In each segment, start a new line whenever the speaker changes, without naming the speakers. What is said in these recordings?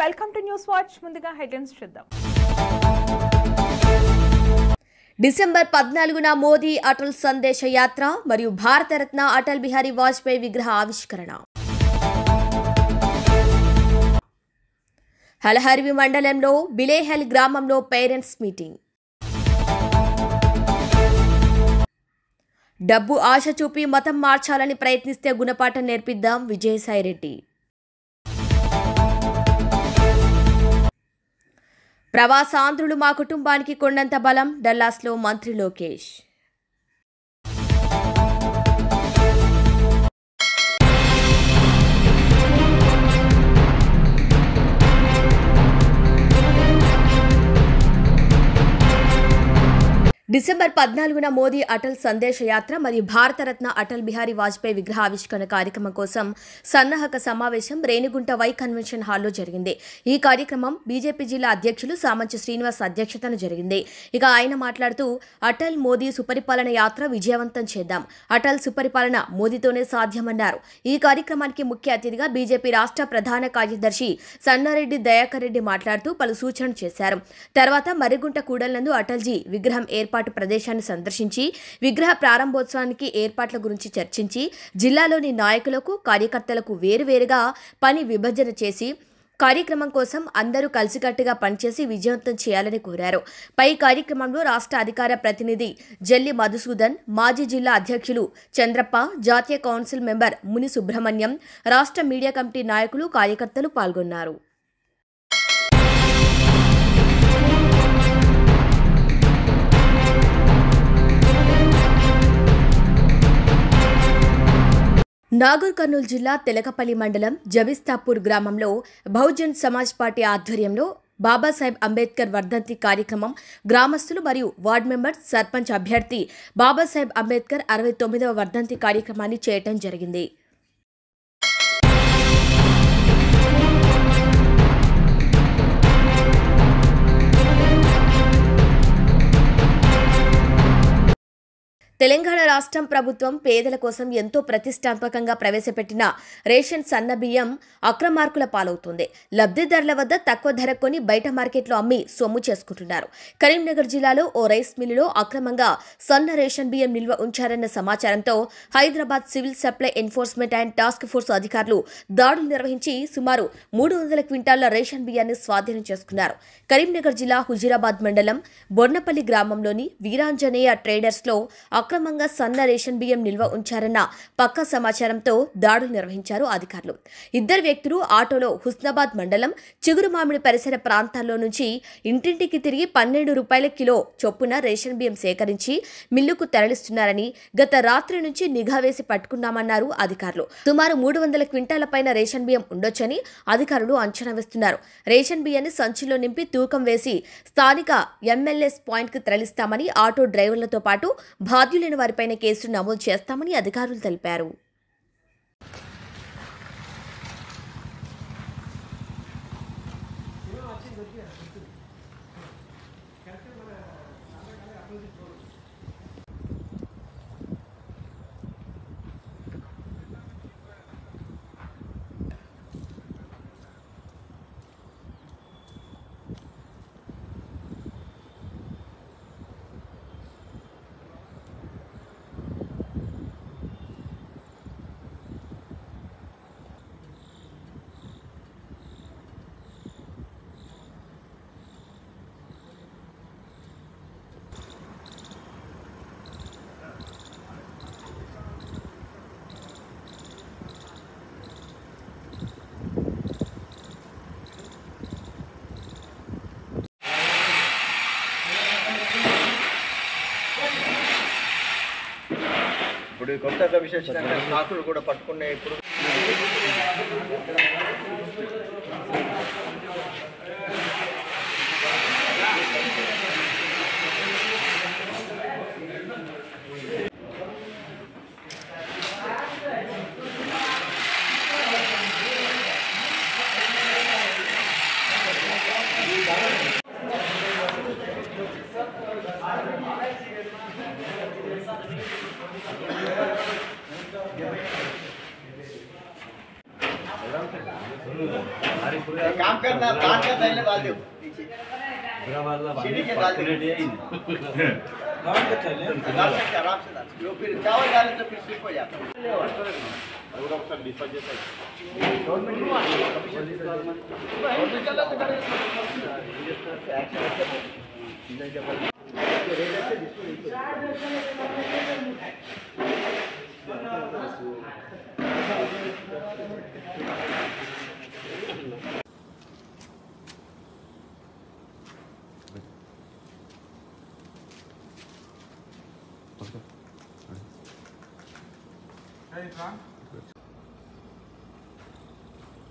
Welcome to news watch. ముందుగా headlines చూద్దాం.
December 14న Modi Atal సందేశ యాత్ర మరియు భారతరత్న అటల్ బిహారీ వాజ్పేయి విగ్రహ ఆవిష్కరణ. హలహర్వి మండలంలో బిలేహెల్ గ్రామంలో పేరెంట్స్ మీటింగ్. డబ్బు ఆశ చూపి మతం మార్చాలని ప్రయత్నిస్తే గుణపాఠం నేర్పిద్దాం విజయసాయిరెడ్డి. ప్రవాసాంధ్రులు మా కుటుంబానికి కొండంత బలం డల్లాస్లో మంత్రి లోకేష్. డిసెంబర్ 14న మోదీ అటల్ సందేశ యాత్ర మరియు భారతరత్న అటల్ బిహారీ వాజ్పేయి విగ్రహ ఆవిష్కరణ కార్యక్రమం కోసం సన్నాహక సమావేశం రేణిగుంట వై కన్వెన్షన్ హాల్లో జరిగింది. ఈ కార్యక్రమం బీజేపీ జిల్లా అధ్యక్షులు సామంచి శ్రీనివాస్ అధ్యక్షతన జరిగింది. ఇక ఆయన మాట్లాడుతూ అటల్ మోదీ సుపరిపాలన యాత్ర విజయవంతం చేద్దాం, అటల్ సుపరిపాలన మోదీతోనే సాధ్యమన్నారు. ఈ కార్యక్రమానికి ముఖ్య అతిథిగా బీజేపీ రాష్ట్ర ప్రధాన కార్యదర్శి సన్నారెడ్డి దయాకర్ రెడ్డి మాట్లాడుతూ పలు సూచనలు చేశారు. తర్వాత మర్రిగుంట కూడళ్లందు అటల్జీ విగ్రహం ఏర్పాటు ప్రదేశాన్ని సందర్శించి విగ్రహ ప్రారంభోత్సవానికి ఏర్పాట్ల గురించి చర్చించి జిల్లాలోని నాయకులకు కార్యకర్తలకు వేరువేరుగా పని విభజన చేసి కార్యక్రమం కోసం అందరూ కలిసికట్టుగా పనిచేసి విజయవంతం చేయాలని కోరారు. పై కార్యక్రమంలో రాష్ట్ర అధికార ప్రతినిధి జల్లి మధుసూదన్, మాజీ జిల్లా అధ్యక్షులు చంద్రప్ప, జాతీయ కౌన్సిల్ మెంబర్ ముని సుబ్రహ్మణ్యం, రాష్ట్ర మీడియా కమిటీ నాయకులు కార్యకర్తలు పాల్గొన్నారు. నాగర్ కర్నూలు జిల్లా తెలకపల్లి మండలం జబిస్తాపూర్ గ్రామంలో బహుజన్ సమాజ్ పార్టీ ఆధ్వర్యంలో బాబాసాహెబ్ అంబేద్కర్ వర్ధంతి కార్యక్రమం గ్రామస్తులు మరియు వార్డు మెంబర్, సర్పంచ్ అభ్యర్థి బాబాసాహెబ్ అంబేద్కర్ 69వ వర్ధంతి కార్యక్రమాన్ని చేయటం జరిగింది. తెలంగాణ రాష్ట్రం ప్రభుత్వం పేదల కోసం ఎంతో ప్రతిష్టాత్మకంగా ప్రవేశపెట్టిన రేషన్ సన్న బియ్యం అక్రమార్కుల పాలవుతుంది. లబ్ధిదారుల వద్ద తక్కువ ధర కొని బయట మార్కెట్లో అమ్మి సొమ్ము చేసుకుంటున్నారు. కరీంనగర్ జిల్లాలో ఓ రైస్ మిల్లులో అక్రమంగా సన్న రేషన్ బియ్యం నిల్వ ఉంచారన్న సమాచారంతో Hyderabad civil supply enforcement and task force అధికారులు దాడులు నిర్వహించి సుమారు 300 క్వింటాళ్ల రేషన్ బియ్యాన్ని స్వాధీనం చేసుకున్నారు. కరీంనగర్ జిల్లా హుజీరాబాద్ మండలం బొర్నపల్లి గ్రామంలోని వీరాంజనేయ ట్రేడర్స్లో అక్రమంగా సన్న రేషన్ బియ్యం నిల్వ ఉంచారన్న పక్కా సమాచారంతో దాడులు నిర్వహించారు అధికారులు. ఇద్దరు వ్యక్తులు ఆటోలో హుస్నాబాద్ మండలం చిగురుమామిడి పరిసర ప్రాంతాల్లో నుంచి ఇంటింటికి తిరిగి 12 రూపాయల కిలో చొప్పున రేషన్ బియ్యం సేకరించి మిల్లుకు తరలిస్తున్నారని గత రాత్రి నుంచి నిఘా వేసి పట్టుకున్నామన్నారు అధికారులు. సుమారు 300 క్వింటాల పైన రేషన్ బియ్యం ఉండొచ్చని అధికారులు అంచనా వేస్తున్నారు. రేషన్ బియ్యాన్ని సంచిలో నింపి తూకం వేసి స్థానిక ఎంఎల్ఎస్ పాయింట్కు తరలిస్తామని, ఆటో డ్రైవర్లతో పాటు బాధ్యులైన వారిపైన కేసులు నమోదు చేస్తామని అధికారులు తెలిపారు.
ఇప్పుడు కొత్తగా విశేషంగా స్టాకులు కూడా పట్టుకునే ఇప్పుడు काम करना काट कर पहले डाल दो नीचे सीढ़ी के डाल दो डाल सकते आराम से डाल जो फिर चावल डाले तो फिर स्लिप हो जाता है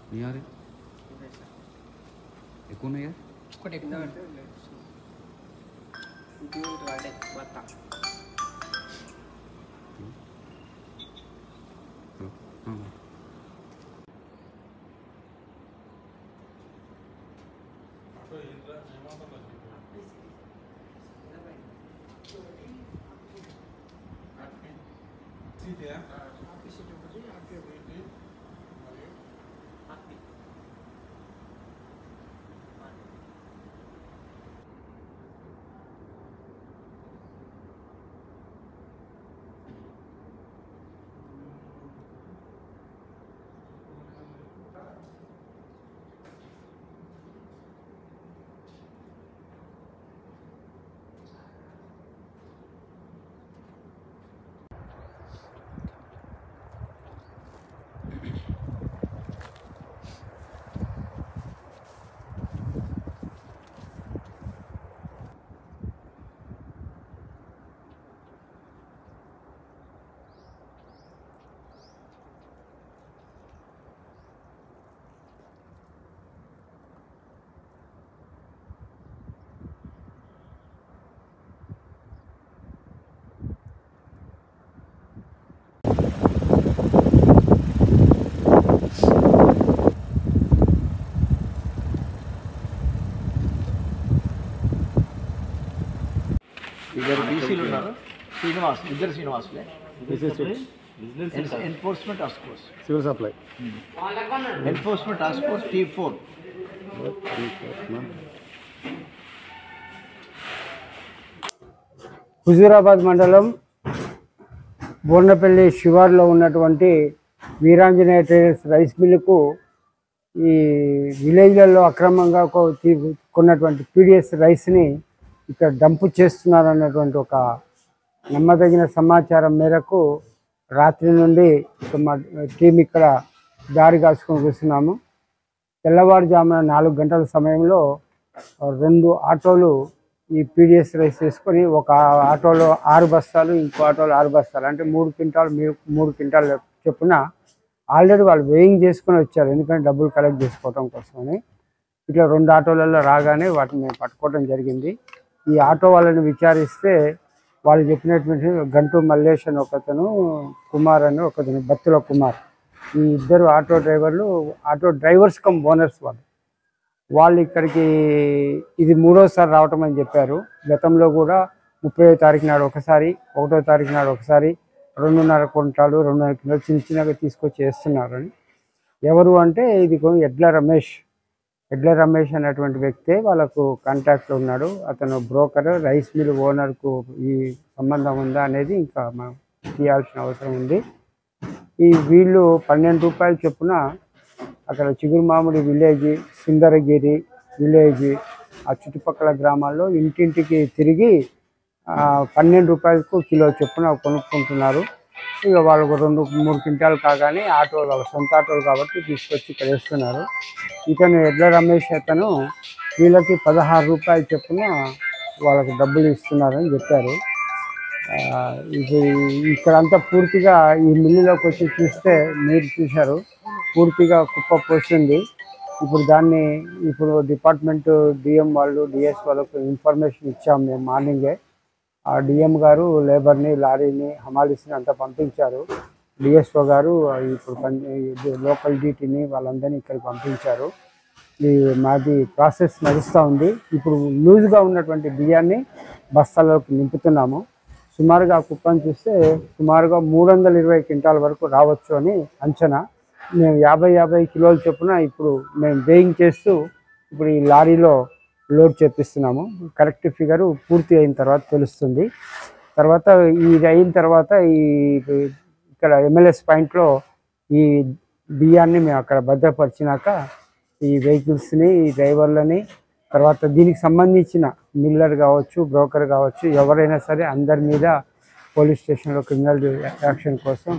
नहीं आ रहे कौन है यार
इसको टेकना है ड्यूल वाले बता
हाँ
इधर बीसीలు ఉన్నారు శ్రీనివాస్ ఇద్దరు శ్రీనివాసులే enforcement task force
civil supply
enforcement task force T4
Huzurabad మండలం బోర్నపల్లి శివార్లో ఉన్నటువంటి వీరాంజనేయ ట్రేడర్స్ రైస్ మిల్లుకు ఈ విలేజ్లలో అక్రమంగా కొన్నటువంటి పీడిఎస్ రైస్ని ఇక్కడ డంపు చేస్తున్నారన్నటువంటి ఒక నమ్మదగిన సమాచారం మేరకు రాత్రి నుండి మా టీం ఇక్కడ దారి కాచుకొని కూర్చున్నాము. తెల్లవారుజామున 4 గంటల సమయంలో 2 ఆటోలు ఈ పీడిఎస్ రైస్ తీసుకొని ఒక ఆటోలో 6 బస్తాలు ఇంకో ఆటోలో 6 బస్తాలు అంటే 3 క్వింటాలు 3 క్వింటాలు చొప్పున ఆల్రెడీ వాళ్ళు వేయింగ్ చేసుకొని వచ్చారు. ఎందుకంటే డబ్బులు కలెక్ట్ చేసుకోవడం కోసమని ఇట్లా 2 ఆటోలలో రాగానే వాటిని మేము పట్టుకోవడం జరిగింది. ఈ ఆటో వాళ్ళని విచారిస్తే వాళ్ళు చెప్పినటువంటి గంటు మల్లేష్ అని ఒకతను, కుమార్ అని ఒకతను, బత్తుల కుమార్, ఈ ఇద్దరు ఆటో డ్రైవర్స్ కమ్ ఓనర్స్ వాళ్ళు ఇక్కడికి ఇది 3వసారి రావటం అని చెప్పారు. గతంలో కూడా 30వ తారీఖు నాడు ఒకసారి, 1వ తారీఖు నాడు ఒకసారి 2.5 క్వింటాలు 2.5 కిలోలు చిన్న చిన్నగా తీసుకొచ్చి వేస్తున్నారని. ఎవరు అంటే ఇది ఎడ్ల రమేష్ అనేటువంటి వ్యక్తే వాళ్ళకు కాంటాక్ట్లో ఉన్నాడు. అతను బ్రోకర్, రైస్ మిల్ ఓనర్కు ఈ సంబంధం ఉందా అనేది ఇంకా మనం తీయాల్సిన అవసరం ఉంది. వీళ్ళు 12 రూపాయలు చొప్పున అక్కడ చిగురుమామిడి విలేజ్, సుందరగిరి విలేజ్, ఆ చుట్టుపక్కల గ్రామాల్లో ఇంటింటికి తిరిగి 12 రూపాయలకు కిలో చొప్పున కొనుక్కుంటున్నారు. ఇక వాళ్ళకు 2-3 క్వింటాలు కాగానే ఆటోలు, వాళ్ళ సొంత ఆటోలు కాబట్టి తీసుకొచ్చి ఇక్కడ వేస్తున్నారు. ఇతను ఎడ్ల రమేష్ అతను వీళ్ళకి 16 రూపాయలు చొప్పున వాళ్ళకు డబ్బులు ఇస్తున్నారని చెప్పారు. ఇది ఇక్కడంతా పూర్తిగా ఈ మిల్లులోకి వచ్చి చూస్తే మీరు చూశారు, పూర్తిగా కుప్ప పోస్తుంది. ఇప్పుడు డిపార్ట్మెంట్ డిఎం వాళ్ళు, డిఎస్ వాళ్ళకు ఇన్ఫర్మేషన్ ఇచ్చాము మేము మార్నింగే. ఆ డిఎం గారు లేబర్ని, లారీని, హమాలీస్ని అంతా పంపించారు. డిఎస్ఓ గారు ఇప్పుడు లోకల్ డీటీని వాళ్ళందరినీ ఇక్కడికి పంపించారు. మాది ప్రాసెస్ నడుస్తూ ఉంది. ఇప్పుడు లూజ్గా ఉన్నటువంటి బియ్యాన్ని బస్తాల్లోకి నింపుతున్నాము. సుమారుగా కుప్పని చూస్తే సుమారుగా 320 క్వింటాల వరకు రావచ్చు అని అంచనా. మేము 50 కిలోల చొప్పున ఇప్పుడు మేము వేయింగ్ చేస్తూ ఇప్పుడు ఈ లారీలో లోడ్ చేపిస్తున్నాము. కరెక్ట్ ఫిగరు పూర్తి అయిన తర్వాత తెలుస్తుంది. తర్వాత ఇది అయిన తర్వాత ఇక్కడ MLS పాయింట్లో ఈ బియ్యాన్ని మేము అక్కడ భద్రపరిచినాక ఈ వెహికల్స్ని, ఈ డ్రైవర్లని, తర్వాత దీనికి సంబంధించిన మిల్లర్ కావచ్చు, బ్రోకర్ కావచ్చు, ఎవరైనా సరే అందరి మీద పోలీస్ స్టేషన్లో క్రిమినల్ యాక్షన్ కోసం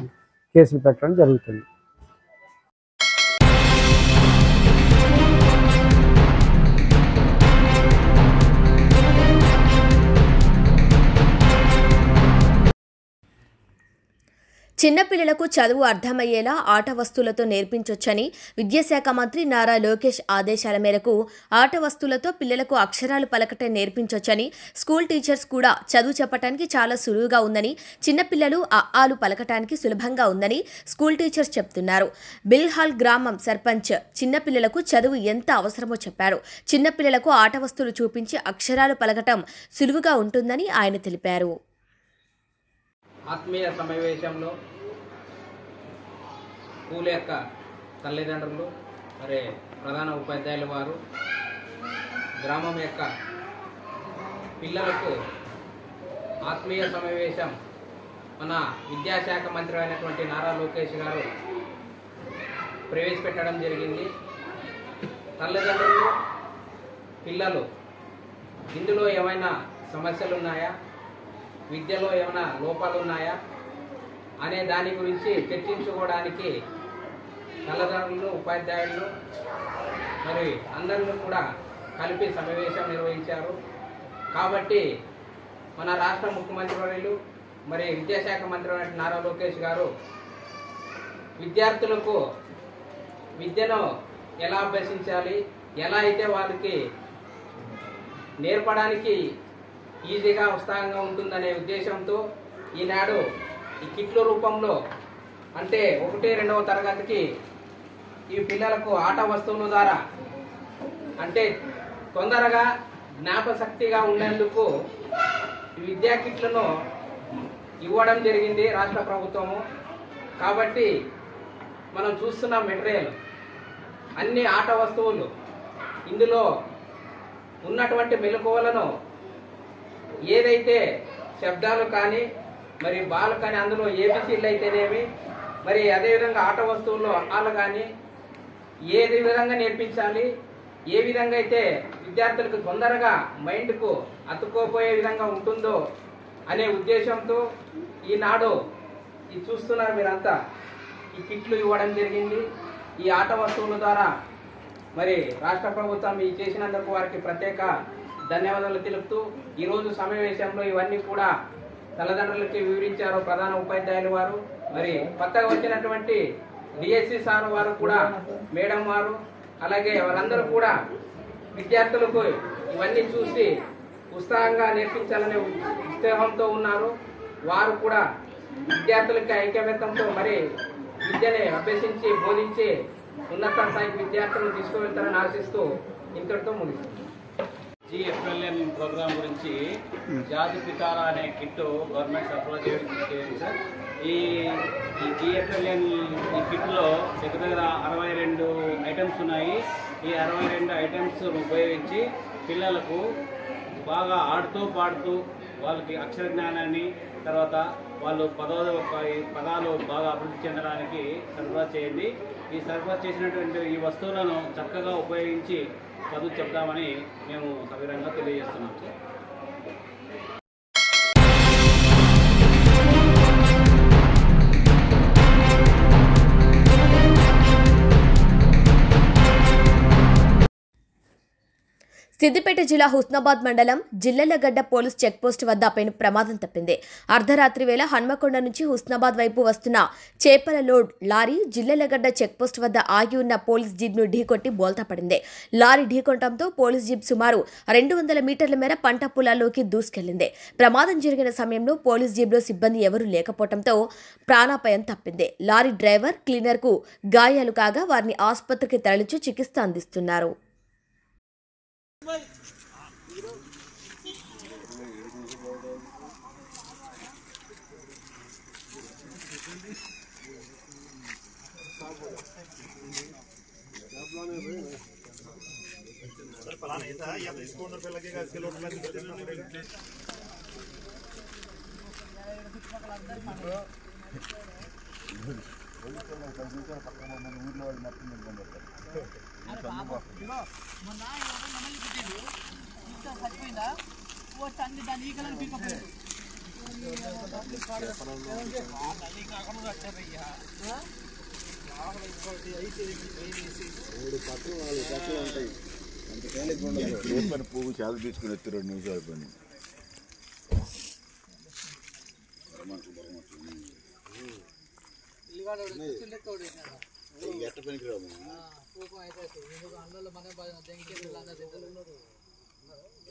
కేసులు పెట్టడం జరుగుతుంది.
చిన్నపిల్లలకు చదువు అర్థమయ్యేలా ఆట వస్తువులతో నేర్పించొచ్చని విద్యాశాఖ మంత్రి నారా లోకేష్ ఆదేశాల మేరకు ఆట వస్తువులతో పిల్లలకు అక్షరాలు పలకటం నేర్పించొచ్చని, స్కూల్ టీచర్స్ కూడా చదువు చెప్పడానికి చాలా సులువుగా ఉందని, చిన్నపిల్లలు ఆలు పలకటానికి సులభంగా ఉందని స్కూల్ టీచర్స్ చెప్తున్నారు. బిల్హాల్ గ్రామం సర్పంచ్ చిన్నపిల్లలకు చదువు ఎంత అవసరమో చెప్పారు. చిన్నపిల్లలకు ఆట వస్తువులు చూపించి అక్షరాలు పలకటం సులువుగా ఉంటుందని ఆయన తెలిపారు.
ఆత్మీయ సమావేశంలో స్కూల్ యొక్క తల్లిదండ్రులు, మరి ప్రధాన ఉపాధ్యాయుల వారు గ్రామం యొక్క పిల్లలకు ఆత్మీయ సమావేశం మన విద్యాశాఖ మంత్రి అయినటువంటి నారా లోకేష్ గారు ప్రవేశపెట్టడం జరిగింది. తల్లిదండ్రులు, పిల్లలు ఇందులో ఏమైనా సమస్యలు ఉన్నాయా, విద్యలో ఏమైనా లోపాలు ఉన్నాయా అనే దాని గురించి చర్చించుకోవడానికి తల్లిదండ్రులు, ఉపాధ్యాయులు మరి అందరినీ కూడా కలిపి సమావేశం నిర్వహించారు. కాబట్టి మన రాష్ట్ర ముఖ్యమంత్రి వర్యులు మరి విద్యాశాఖ మంత్రి నారా లోకేష్ గారు విద్యార్థులకు విద్యను ఎలా అభ్యసించాలి, ఎలా అయితే వాళ్ళకి నేర్పడానికి ఈజీగా ఉత్సాహంగా ఉంటుందనే ఉద్దేశంతో ఈనాడు ఈ కిట్ల రూపంలో అంటే 1, 2వ తరగతికి ఈ పిల్లలకు ఆట వస్తువుల ద్వారా అంటే తొందరగా జ్ఞాపశక్తిగా ఉండేందుకు విద్యా కిట్లను ఇవ్వడం జరిగింది రాష్ట్ర ప్రభుత్వము. కాబట్టి మనం చూస్తున్న మెటీరియల్ అన్ని ఆట వస్తువులు, ఇందులో ఉన్నటువంటి మెలకువలను ఏదైతే శబ్దాలు కానీ మరి బాలు కానీ అందులో ఏబిసిలు అయితేనేమి, మరి అదేవిధంగా ఆట వస్తువుల్లో ఆలు కానీ ఏది విధంగా నేర్పించాలి, ఏ విధంగా అయితే విద్యార్థులకు తొందరగా మైండ్కు అతుక్కోపోయే విధంగా ఉంటుందో అనే ఉద్దేశంతో ఈనాడు ఇది చూస్తున్నారు మీరంతా ఈ కిట్లు ఇవ్వడం జరిగింది. ఈ ఆట వస్తువుల ద్వారా మరి రాష్ట్ర ప్రభుత్వం ఈ చేసినందుకు వారికి ప్రత్యేక ధన్యవాదాలు తెలుపుతూ ఈరోజు సమావేశంలో ఇవన్నీ కూడా తల్లిదండ్రులకి వివరించారు ప్రధాన ఉపాధ్యాయులు వారు. మరి కొత్తగా వచ్చినటువంటి డిఎస్సి సార్ వారు కూడా, మేడం వారు, అలాగే వారందరూ కూడా విద్యార్థులకు ఇవన్నీ చూసి ఉత్సాహంగా నేర్పించాలనే ఉత్సాహంతో ఉన్నారు. వారు కూడా విద్యార్థులకి ఐక్యమత్యంతో మరి విద్యని అభ్యసించి బోధించి ఉన్నత స్థాయికి విద్యార్థులను తీసుకువెళ్తారని ఆశిస్తూ ఇంతటితో ముగిస్తుంది.
GFLN ప్రోగ్రాం గురించి జాతి పితారా అనే కిట్ గవర్నమెంట్ సరఫరా చేయడం సార్. ఈ GFLN ఈ కిట్లో దగ్గర 62 ఐటమ్స్ ఉన్నాయి. ఈ 62 ఐటమ్స్ ఉపయోగించి పిల్లలకు బాగా ఆడుతూ పాడుతూ వాళ్ళకి అక్షర జ్ఞానాన్ని, తర్వాత వాళ్ళు పదాలు బాగా అభివృద్ధి చెందడానికి సరఫరా చేయండి. ఈ సరఫరా చేసినటువంటి ఈ వస్తువులను చక్కగా ఉపయోగించి చదువు చెప్తామని మేము సవివరంగా తెలియజేస్తున్నాం సార్.
సిద్దిపేట జిల్లా హుస్నాబాద్ మండలం జిల్లెలగడ్డ పోలీస్ చెక్పోస్ట్ వద్ద పెను ప్రమాదం తప్పింది. అర్ధరాత్రి వేళ హన్మకొండ నుంచి హుస్నాబాద్ వైపు వస్తున్న చేపల లోడ్ లారీ జిల్లెలగడ్డ చెక్పోస్ట్ వద్ద ఆగి ఉన్న పోలీస్ జీప్ను ఢీకొట్టి బోల్తా పడింది. లారీ ఢీకొట్టడంతో పోలీస్ జీప్ సుమారు 200 మీటర్ల మేర పంట పొలాల్లోకి దూసుకెళ్లింది. ప్రమాదం జరిగిన సమయంలో పోలీస్ జీప్లో సిబ్బంది ఎవరూ లేకపోవడంతో ప్రాణాపాయం తప్పింది. లారీ డ్రైవర్, క్లీనర్కు గాయాలు కాగా వారిని ఆసుపత్రికి తరలించి చికిత్స అందిస్తున్నారు.
పువ్వు చాలా తీసుకుని ఎత్తి 2 నిమిషాలు అయిపోయింది. ఎట్ట పనికిరాము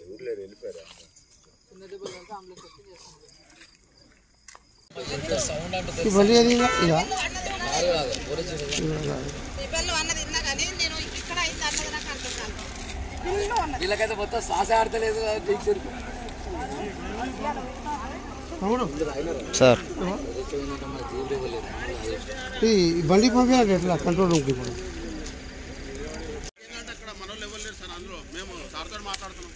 ఎవరు లేరు, వెళ్ళిపోయారా?
వీళ్ళకైతే మొత్తం శ్వాస ఆడతలేదు
సార్. ఈ బండి పంపించాలి ఎట్లా కంట్రోల్ రూమ్కి ఇప్పుడు
అక్కడ మనోళ్ళు ఎవరు లేరు సార్, అందులో మేము సార్తో మాట్లాడుతున్నాం.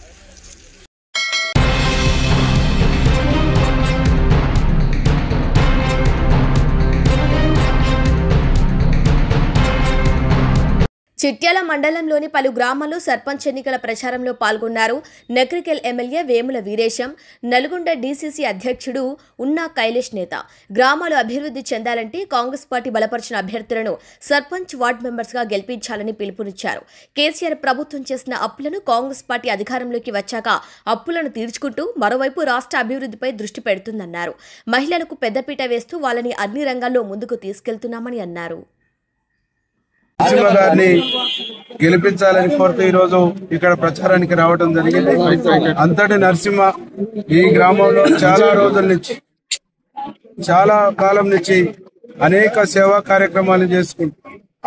చిట్యాల మండలంలోని పలు గ్రామాల్లో సర్పంచ్ ఎన్నికల ప్రచారంలో పాల్గొన్నారు నకరికల్ ఎమ్మెల్యే వేముల వీరేశం, నల్గొండ డీసీసీ అధ్యక్షుడు ఉన్నా కైలేష్ నేత. గ్రామాలు అభివృద్ధి చెందాలంటే కాంగ్రెస్ పార్టీ బలపరిచిన అభ్యర్థులను సర్పంచ్ వార్డు మెంబర్స్గా గెలిపించాలని పిలుపునిచ్చారు. కేసీఆర్ ప్రభుత్వం చేసిన అప్పులను కాంగ్రెస్ పార్టీ అధికారంలోకి వచ్చాక అప్పులను తీర్చుకుంటూ మరోవైపు రాష్ట్ర అభివృద్ధిపై దృష్టి పెడుతుందన్నారు. మహిళలకు పెద్దపీట వేస్తూ వాళ్ళని అన్ని రంగాల్లో ముందుకు తీసుకెళ్తున్నామని అన్నారు.
నరసింహ గారిని గెలిపించాలని కోరుతూ ఈరోజు ఇక్కడ ప్రచారానికి రావడం జరిగింది. అంతటి నరసింహ ఈ గ్రామంలో చాలా రోజుల నుంచి, చాలా కాలం నుంచి అనేక సేవా కార్యక్రమాలు చేసుకుంటూ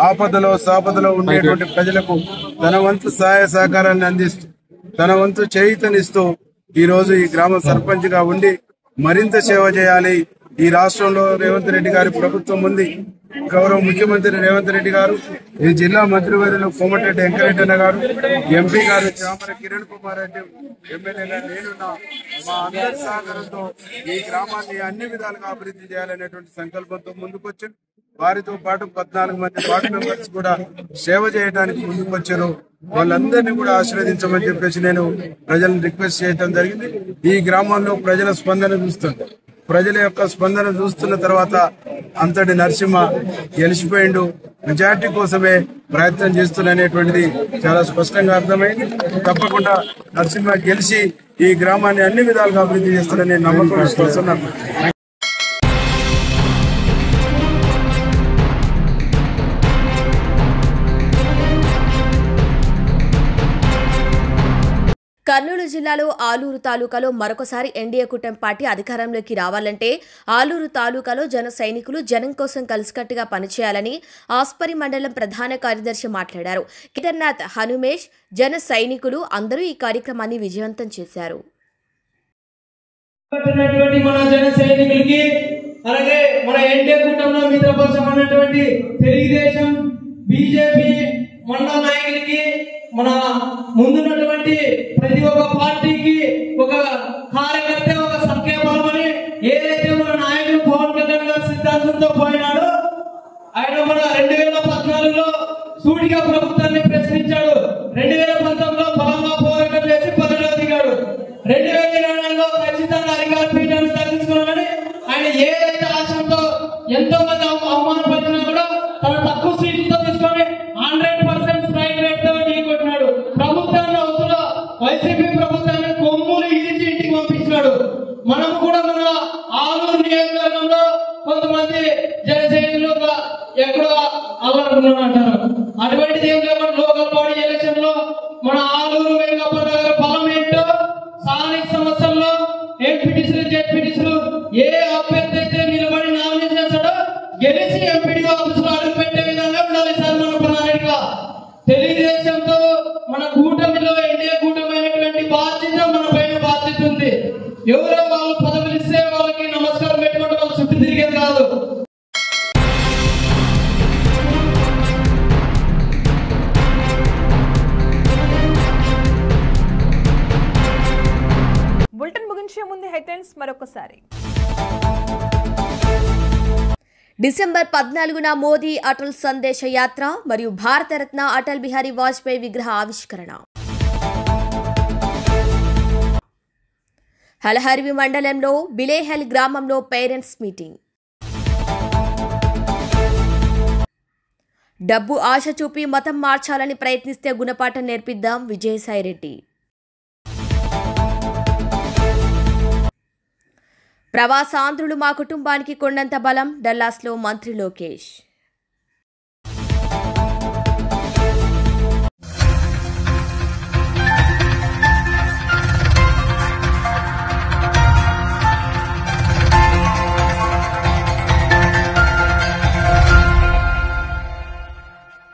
ఆపదలో సాపదలో ఉండేటువంటి ప్రజలకు తన వంతు సహాయ సహకారాన్ని అందిస్తూ, తన వంతు చేయూతనిస్తూ ఈ రోజు ఈ గ్రామ సర్పంచ్ గా ఉండి మరింత సేవ చేయాలి. ఈ రాష్ట్రంలో రేవంత్ రెడ్డి గారి ప్రభుత్వం ఉంది. గౌరవ ముఖ్యమంత్రి రేవంత్ రెడ్డి గారు, ఈ జిల్లా మంత్రివర్యులు కోమటిరెడ్డి వెంకటరెడ్డి గారు, ఎంపీ గారు చామర కిరణ్ కుమార్ రెడ్డి, ఎమ్మెల్యేగా నేనున్నా, మా అందరి సహకారంతో ఈ గ్రామాన్ని అన్ని విధాలుగా అభివృద్ధి చేయాలనేటువంటి సంకల్పంతో ముందుకొచ్చారు. వారితో పాటు 14 మంది వార్డు మెంబర్స్ కూడా సేవ చేయడానికి ముందుకొచ్చారు. వాళ్ళందరినీ కూడా ఆశీర్వదించమని చెప్పేసి నేను ప్రజలను రిక్వెస్ట్ చేయడం జరిగింది. ఈ గ్రామంలో ప్రజల స్పందన చూస్తుంటారు. ప్రజల యొక్క స్పందన చూస్తున్న తర్వాత అంతటి నరసింహ గెలిచిపోయిండు, మెజార్టీ కోసమే ప్రయత్నం చేస్తున్నటువంటిది చాలా స్పష్టంగా అర్థమైంది. తప్పకుండా నరసింహ గెలిచి ఈ గ్రామాన్ని అన్ని విధాలుగా అభివృద్ధి చేస్తారనే నమ్మకం విశ్వాసం.
కర్నూలు జిల్లాలో ఆలూరు తాలూకాలో మరొకసారి ఎన్డీఏ కూటమి పార్టీ అధికారంలోకి రావాలంటే ఆలూరు తాలూకాలో జన సైనికులు జనం కోసం కలిసికట్టుగా పనిచేయాలని ఆస్పరి మండలం ప్రధాన కార్యదర్శి మాట్లాడారు. కేదార్నాథ్ హనుమేష్, జన సైనికులు అందరూ ఈ కార్యక్రమాన్ని విజయవంతం చేశారు.
మన జన సైనికులకి, అలాగే మన ఎన్డీఏ కూటమిలో మిత్రపక్షం అన్నటువంటి తెలుగుదేశం, బీజేపీ మండల నాయకులకి, మన ముందున్నటువంటి ప్రతి ఒక్క పార్టీకి ఒక కార్యకర్త ఒక సంఖ్యాబలమని ఏదైతే మన నాయకుడు పవన్ కళ్యాణ్ గారి సిద్ధాంతంతో పోయినాడో, ఆయన మన 2014లో సూటిగా ప్రభుత్వాన్ని ప్రశ్నించాడు. 2019లో బలంగా పోరాటం చేసి పదవిలో దిగాడు. 2020లో ఖచ్చితంగా అధికార పీఠాన్ని సాధించుకోవాలని ఆయన ఏదైతే ఆశతో ఎంతో మంది అవమానపరిచినా కూడా తన తక్కువ సీట్లతో తీసుకొని 100% స్ట్రైక్ రేట్ తో ఢీకొట్టినాడు. ప్రభుత్వాన్ని అవతల వైసీపీ ప్రభుత్వాన్ని కొమ్ములు ఇరిచి ఇంటికి పంపించినాడు. మనము కూడా మన ఆలూరు నియోజకవర్గంలో కొంతమంది జనసైనికులు ఎక్కడో అల్లనుకున్నాడు అంటారు. అటువంటిది ఏం లేకుండా లోకల్ బాడీ ఎలక్షన్ లో మన ఆలూరు వెంకప్ప గారి బలం ఏంటో, స్థానిక సంస్థల్లో ఎంపీటీసీలు జెడ్పీటీసీలు ఏ అభ్యర్థి అయితే నిలబడి నామినేషన్ చేస్తాడో గెలిచి ఎంపీడీ ఆఫీసులో అడుగు పెట్టే విధంగా ఉండాలి సార్ మన ప్రణాళిక. తెలుగుదేశంతో మన కూటమిలో ఎన్డీఏ కూటమైనటువంటి బాధ్యత మన పైన బాధ్యత ఉంది. ఎవరో వాళ్ళు పదవులు ఇస్తే వాళ్ళకి నమస్కారం పెట్టుకుంటే వాళ్ళు చుట్టూ తిరిగేది కాదు.
ముగించే ముందు హెడ్లైన్స్ మరొకసారి.
డిసెంబర్ 14న మోదీ అటల్ సందేశ యాత్ర మరియు భారతరత్న అటల్ బిహారీ వాజ్పేయి విగ్రహ ఆవిష్కరణ. హలహర్వి మండలంలో బిలేహెల్ గ్రామంలో పేరెంట్స్ మీటింగ్. డబ్బు ఆశ చూపి మతం మార్చాలని ప్రయత్నిస్తే గుణపాఠం నేర్పిద్దాం విజయసాయిరెడ్డి. ప్రవాసాంధ్రులు మా కుటుంబానికి కొండంత బలం, డల్లాస్లో మంత్రి లోకేష్.